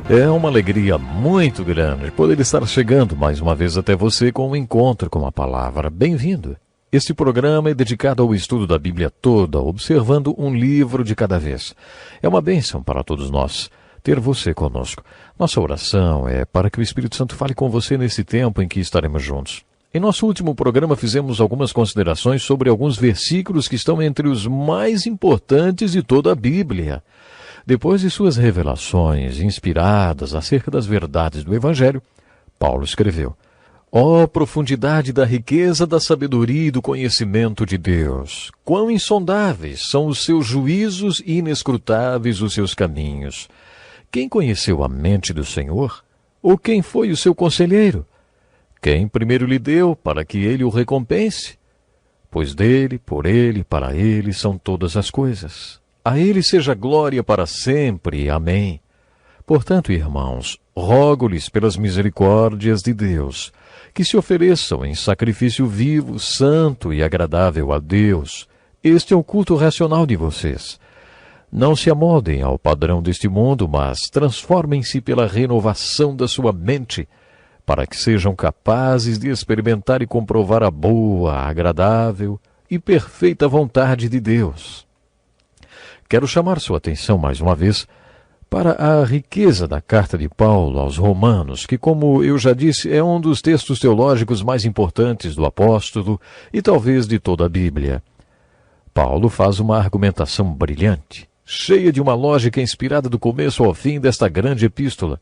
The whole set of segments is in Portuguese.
É uma alegria muito grande poder estar chegando mais uma vez até você com um encontro com a palavra. Bem-vindo! Este programa é dedicado ao estudo da Bíblia toda, observando um livro de cada vez. É uma bênção para todos nós ter você conosco. Nossa oração é para que o Espírito Santo fale com você nesse tempo em que estaremos juntos. Em nosso último programa fizemos algumas considerações sobre alguns versículos que estão entre os mais importantes de toda a Bíblia. Depois de suas revelações inspiradas acerca das verdades do Evangelho, Paulo escreveu: Ó profundidade da riqueza, da sabedoria e do conhecimento de Deus! Quão insondáveis são os seus juízos e inescrutáveis os seus caminhos! Quem conheceu a mente do Senhor? Ou quem foi o seu conselheiro? Quem primeiro lhe deu para que ele o recompense? Pois dele, por ele, para ele são todas as coisas. A ele seja glória para sempre. Amém. Portanto, irmãos, rogo-lhes pelas misericórdias de Deus, que se ofereçam em sacrifício vivo, santo e agradável a Deus. Este é o culto racional de vocês. Não se amoldem ao padrão deste mundo, mas transformem-se pela renovação da sua mente, para que sejam capazes de experimentar e comprovar a boa, agradável e perfeita vontade de Deus. Quero chamar sua atenção mais uma vez para a riqueza da carta de Paulo aos Romanos, que, como eu já disse, é um dos textos teológicos mais importantes do apóstolo e talvez de toda a Bíblia. Paulo faz uma argumentação brilhante, cheia de uma lógica inspirada do começo ao fim desta grande epístola.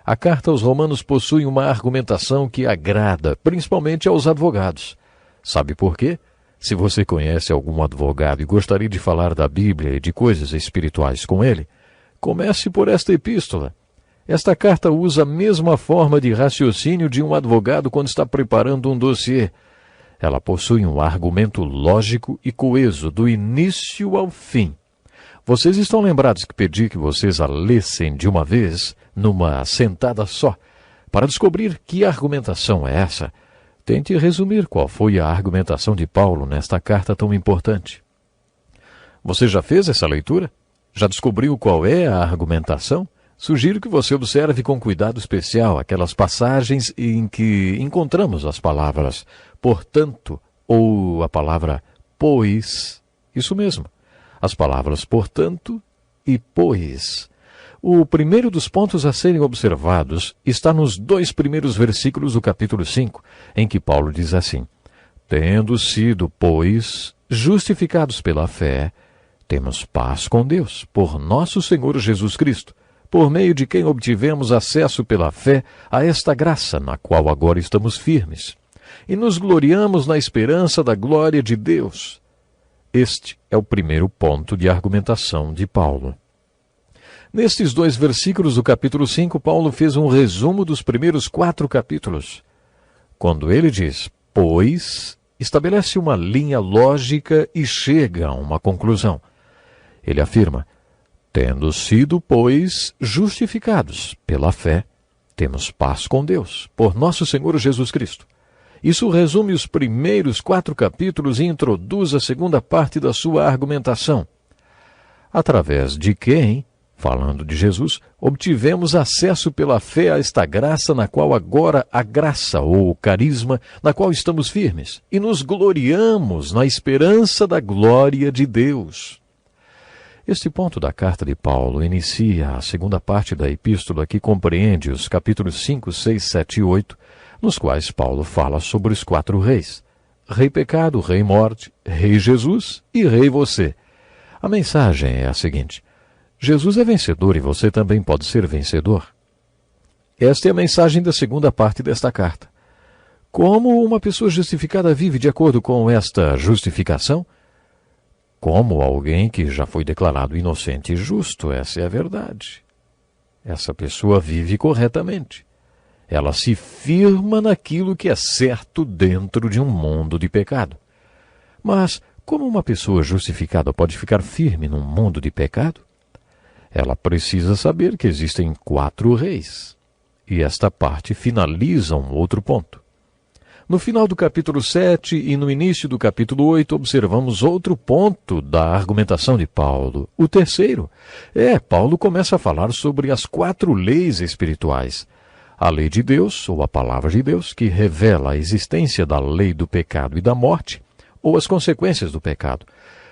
A carta aos Romanos possui uma argumentação que agrada, principalmente aos advogados. Sabe por quê? Se você conhece algum advogado e gostaria de falar da Bíblia e de coisas espirituais com ele, comece por esta epístola. Esta carta usa a mesma forma de raciocínio de um advogado quando está preparando um dossiê. Ela possui um argumento lógico e coeso, do início ao fim. Vocês estão lembrados que pedi que vocês a lessem de uma vez, numa sentada só, para descobrir que argumentação é essa? Tente resumir qual foi a argumentação de Paulo nesta carta tão importante. Você já fez essa leitura? Já descobriu qual é a argumentação? Sugiro que você observe com cuidado especial aquelas passagens em que encontramos as palavras portanto ou a palavra pois. Isso mesmo, as palavras portanto e pois. O primeiro dos pontos a serem observados está nos 2 primeiros versículos do capítulo 5, em que Paulo diz assim: Tendo sido, pois, justificados pela fé, temos paz com Deus, por nosso Senhor Jesus Cristo, por meio de quem obtivemos acesso pela fé a esta graça, na qual agora estamos firmes, e nos gloriamos na esperança da glória de Deus. Este é o primeiro ponto de argumentação de Paulo. Nestes 2 versículos do capítulo 5, Paulo fez um resumo dos primeiros 4 capítulos. Quando ele diz, pois, estabelece uma linha lógica e chega a uma conclusão. Ele afirma, tendo sido, pois, justificados pela fé, temos paz com Deus, por nosso Senhor Jesus Cristo. Isso resume os primeiros 4 capítulos e introduz a segunda parte da sua argumentação. Através de quem, falando de Jesus, obtivemos acesso pela fé a esta graça na qual agora a graça ou o carisma na qual estamos firmes e nos gloriamos na esperança da glória de Deus. Este ponto da carta de Paulo inicia a segunda parte da epístola que compreende os capítulos 5, 6, 7 e 8, nos quais Paulo fala sobre os 4 reis: Rei Pecado, Rei Morte, Rei Jesus e Rei Você. A mensagem é a seguinte: Jesus é vencedor e você também pode ser vencedor. Esta é a mensagem da segunda parte desta carta. Como uma pessoa justificada vive de acordo com esta justificação? Como alguém que já foi declarado inocente e justo, essa é a verdade. Essa pessoa vive corretamente. Ela se firma naquilo que é certo dentro de um mundo de pecado. Mas como uma pessoa justificada pode ficar firme num mundo de pecado? Ela precisa saber que existem 4 reis. E esta parte finaliza um outro ponto. No final do capítulo 7 e no início do capítulo 8, observamos outro ponto da argumentação de Paulo. O terceiro Paulo começa a falar sobre as 4 leis espirituais. A lei de Deus, ou a palavra de Deus, que revela a existência da lei do pecado e da morte, ou as consequências do pecado.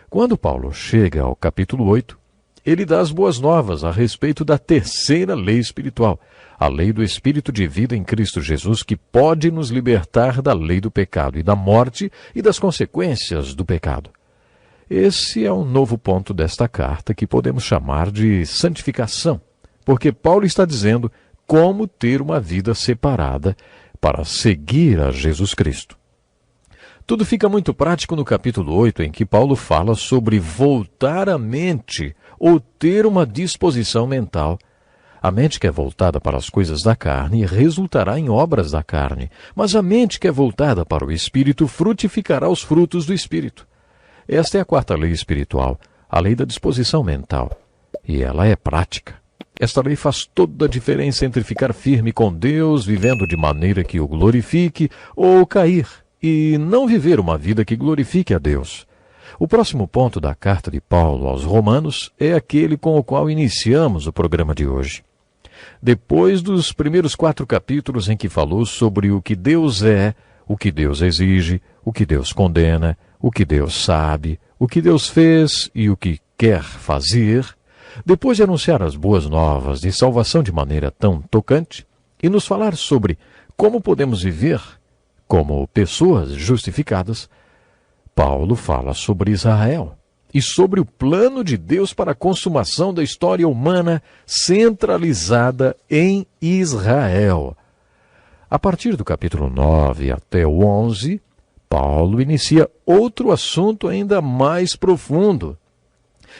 Quando Paulo chega ao capítulo 8, ele dá as boas novas a respeito da terceira lei espiritual, a lei do Espírito de vida em Cristo Jesus, que pode nos libertar da lei do pecado e da morte e das consequências do pecado. Esse é um novo ponto desta carta que podemos chamar de santificação, porque Paulo está dizendo como ter uma vida separada para seguir a Jesus Cristo. Tudo fica muito prático no capítulo 8, em que Paulo fala sobre voltar a mente ou ter uma disposição mental. A mente que é voltada para as coisas da carne resultará em obras da carne, mas a mente que é voltada para o Espírito frutificará os frutos do Espírito. Esta é a 4ª lei espiritual, a lei da disposição mental, e ela é prática. Esta lei faz toda a diferença entre ficar firme com Deus, vivendo de maneira que o glorifique, ou cair e não viver uma vida que glorifique a Deus. O próximo ponto da carta de Paulo aos Romanos é aquele com o qual iniciamos o programa de hoje. Depois dos primeiros 4 capítulos em que falou sobre o que Deus é, o que Deus exige, o que Deus condena, o que Deus sabe, o que Deus fez e o que quer fazer, depois de anunciar as boas novas de salvação de maneira tão tocante e nos falar sobre como podemos viver como pessoas justificadas, Paulo fala sobre Israel e sobre o plano de Deus para a consumação da história humana centralizada em Israel. A partir do capítulo 9 até o 11, Paulo inicia outro assunto ainda mais profundo.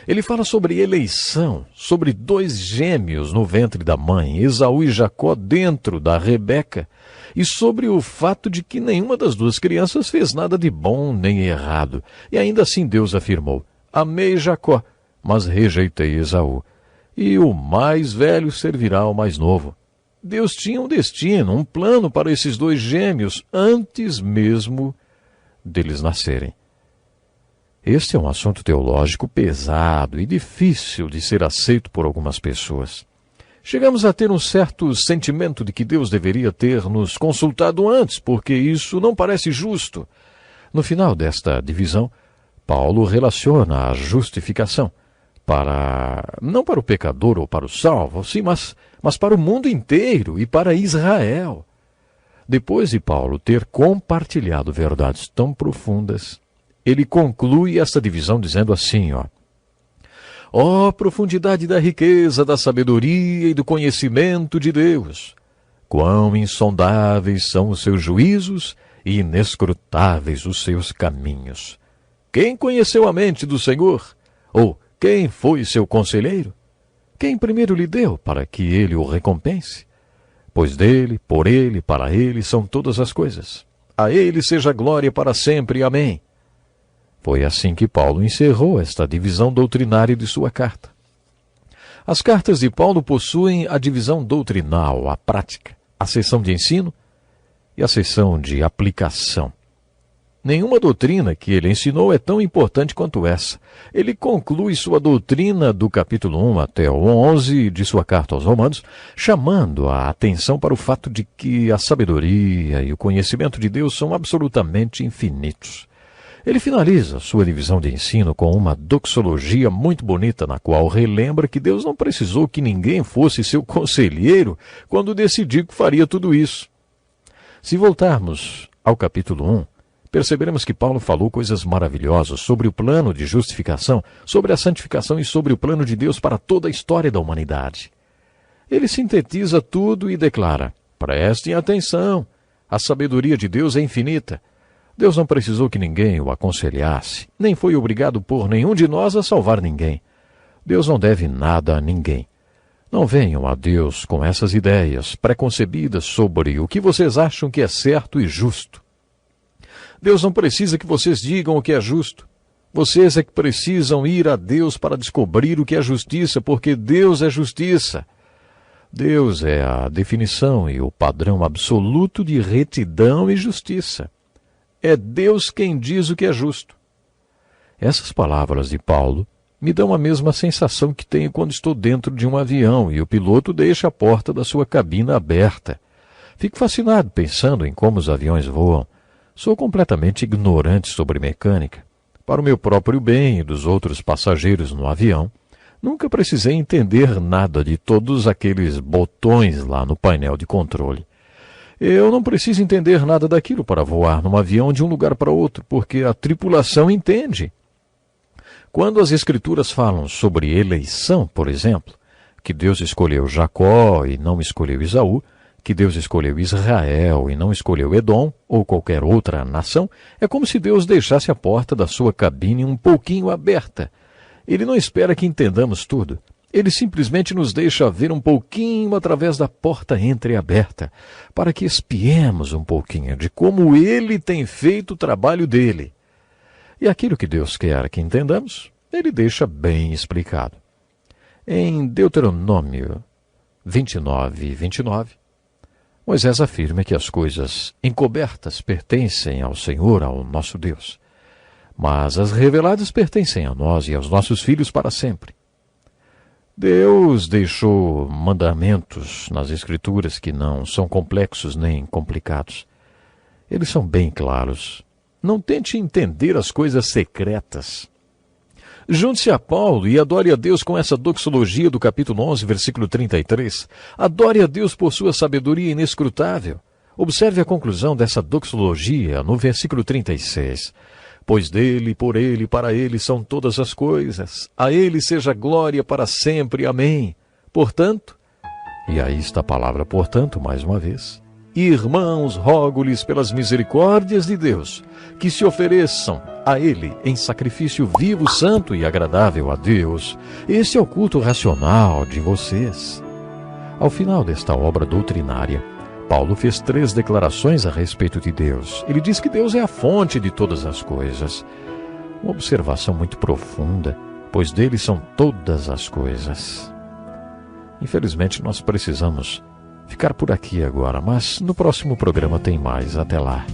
Ele fala sobre eleição, sobre 2 gêmeos no ventre da mãe, Esaú e Jacó dentro da Rebeca, e sobre o fato de que nenhuma das 2 crianças fez nada de bom nem errado. E ainda assim Deus afirmou: amei Jacó, mas rejeitei Esaú, e o mais velho servirá ao mais novo. Deus tinha um destino, um plano para esses 2 gêmeos antes mesmo deles nascerem. Este é um assunto teológico pesado e difícil de ser aceito por algumas pessoas. Chegamos a ter um certo sentimento de que Deus deveria ter nos consultado antes, porque isso não parece justo. No final desta divisão, Paulo relaciona a justificação não para o pecador ou para o salvo, sim, mas para o mundo inteiro e para Israel. Depois de Paulo ter compartilhado verdades tão profundas, ele conclui esta divisão dizendo assim, ó profundidade da riqueza, da sabedoria e do conhecimento de Deus! Quão insondáveis são os seus juízos e inescrutáveis os seus caminhos! Quem conheceu a mente do Senhor? Ou quem foi seu conselheiro? Quem primeiro lhe deu para que ele o recompense? Pois dele, por ele, para ele são todas as coisas. A ele seja glória para sempre. Amém. Foi assim que Paulo encerrou esta divisão doutrinária de sua carta. As cartas de Paulo possuem a divisão doutrinal, a prática, a seção de ensino e a seção de aplicação. Nenhuma doutrina que ele ensinou é tão importante quanto essa. Ele conclui sua doutrina do capítulo 1 até o 11 de sua carta aos Romanos, chamando a atenção para o fato de que a sabedoria e o conhecimento de Deus são absolutamente infinitos. Ele finaliza sua divisão de ensino com uma doxologia muito bonita, na qual relembra que Deus não precisou que ninguém fosse seu conselheiro quando decidiu que faria tudo isso. Se voltarmos ao capítulo 1, perceberemos que Paulo falou coisas maravilhosas sobre o plano de justificação, sobre a santificação e sobre o plano de Deus para toda a história da humanidade. Ele sintetiza tudo e declara: prestem atenção, a sabedoria de Deus é infinita. Deus não precisou que ninguém o aconselhasse, nem foi obrigado por nenhum de nós a salvar ninguém. Deus não deve nada a ninguém. Não venham a Deus com essas ideias preconcebidas sobre o que vocês acham que é certo e justo. Deus não precisa que vocês digam o que é justo. Vocês é que precisam ir a Deus para descobrir o que é justiça, porque Deus é justiça. Deus é a definição e o padrão absoluto de retidão e justiça. É Deus quem diz o que é justo. Essas palavras de Paulo me dão a mesma sensação que tenho quando estou dentro de um avião e o piloto deixa a porta da sua cabina aberta. Fico fascinado pensando em como os aviões voam. Sou completamente ignorante sobre mecânica. Para o meu próprio bem e dos outros passageiros no avião, nunca precisei entender nada de todos aqueles botões lá no painel de controle. Eu não preciso entender nada daquilo para voar num avião de um lugar para outro, porque a tripulação entende. Quando as Escrituras falam sobre eleição, por exemplo, que Deus escolheu Jacó e não escolheu Esaú, que Deus escolheu Israel e não escolheu Edom ou qualquer outra nação, é como se Deus deixasse a porta da sua cabine um pouquinho aberta. Ele não espera que entendamos tudo. Ele simplesmente nos deixa ver um pouquinho através da porta entreaberta, para que espiemos um pouquinho de como ele tem feito o trabalho dele. E aquilo que Deus quer que entendamos, ele deixa bem explicado. Em Deuteronômio 29:29, Moisés afirma que as coisas encobertas pertencem ao Senhor, ao nosso Deus. Mas as reveladas pertencem a nós e aos nossos filhos para sempre. Deus deixou mandamentos nas Escrituras que não são complexos nem complicados. Eles são bem claros. Não tente entender as coisas secretas. Junte-se a Paulo e adore a Deus com essa doxologia do capítulo 11, versículo 33. Adore a Deus por sua sabedoria inescrutável. Observe a conclusão dessa doxologia no versículo 36. Pois dele, por ele, para ele são todas as coisas. A ele seja glória para sempre. Amém. Portanto, e aí está a palavra portanto, mais uma vez. Irmãos, rogo-lhes pelas misericórdias de Deus, que se ofereçam a ele em sacrifício vivo, santo e agradável a Deus. Esse é o culto racional de vocês. Ao final desta obra doutrinária, Paulo fez 3 declarações a respeito de Deus. Ele diz que Deus é a fonte de todas as coisas. Uma observação muito profunda, pois dele são todas as coisas. Infelizmente, nós precisamos ficar por aqui agora, mas no próximo programa tem mais. Até lá.